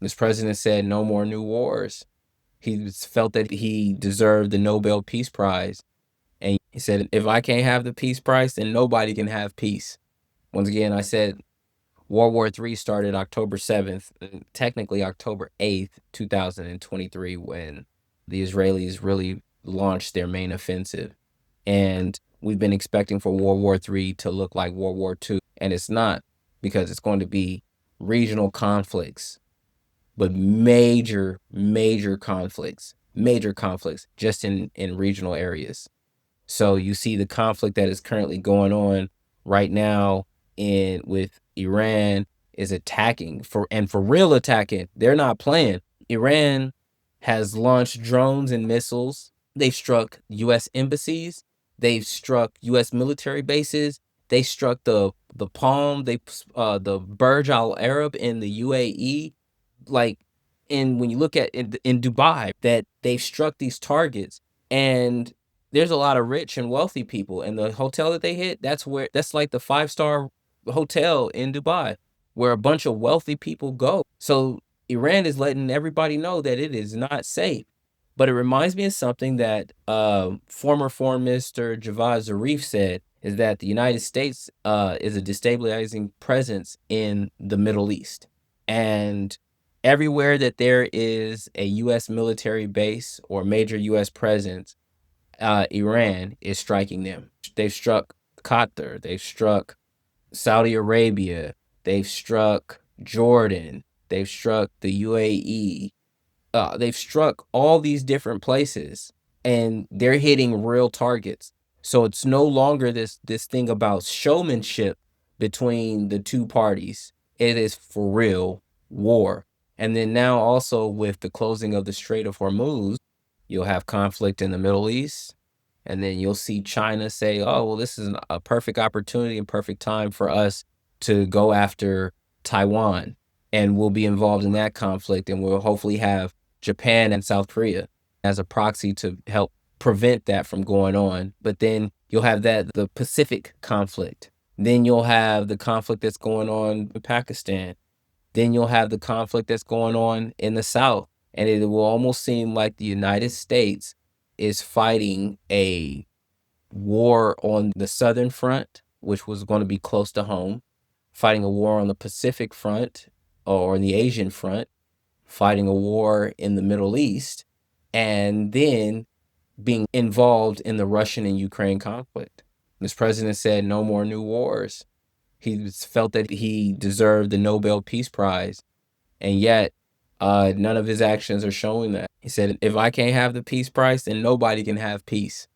This president said no more new wars. He felt that he deserved the Nobel Peace Prize. And he said, if I can't have the Peace Prize, then nobody can have peace. Once again, I said World War III started October 7th, technically October 8th, 2023, when the Israelis really launched their main offensive. And we've been expecting for World War III to look like World War II, and it's not, because it's going to be regional conflicts, but major conflicts just in regional areas. So you see the conflict that is currently going on right now in with Iran is attacking for real attacking. They're not playing. Iran has launched drones and missiles. They've struck US embassies. They've struck US military bases. They struck the Palm, the Burj Al Arab in the UAE. Like, and when you look at in Dubai, that they've struck these targets, and there's a lot of rich and wealthy people, and the hotel that they hit, that's like the 5-star hotel in Dubai where a bunch of wealthy people go. So Iran is letting everybody know that it is not safe. But it reminds me of something that former Foreign Minister Javad Zarif said, is that the United States is a destabilizing presence in the Middle East. And everywhere that there is a U.S. military base or major U.S. presence, Iran is striking them. They've struck Qatar, they've struck Saudi Arabia, they've struck Jordan, they've struck the UAE, they've struck all these different places, and they're hitting real targets. So it's no longer this thing about showmanship between the two parties. It is for real war. And then now also with the closing of the Strait of Hormuz, you'll have conflict in the Middle East, and then you'll see China say, "Oh, well, this is a perfect opportunity and perfect time for us to go after Taiwan." And we'll be involved in that conflict, and we'll hopefully have Japan and South Korea as a proxy to help prevent that from going on. But then you'll have the Pacific conflict. Then you'll have the conflict that's going on in Pakistan. Then you'll have the conflict that's going on in the South. And it will almost seem like the United States is fighting a war on the Southern Front, which was going to be close to home, fighting a war on the Pacific Front or the Asian Front, fighting a war in the Middle East, and then being involved in the Russian and Ukraine conflict. This president said no more new wars. He felt that he deserved the Nobel Peace Prize, and yet none of his actions are showing that. He said, if I can't have the Peace Prize, then nobody can have peace.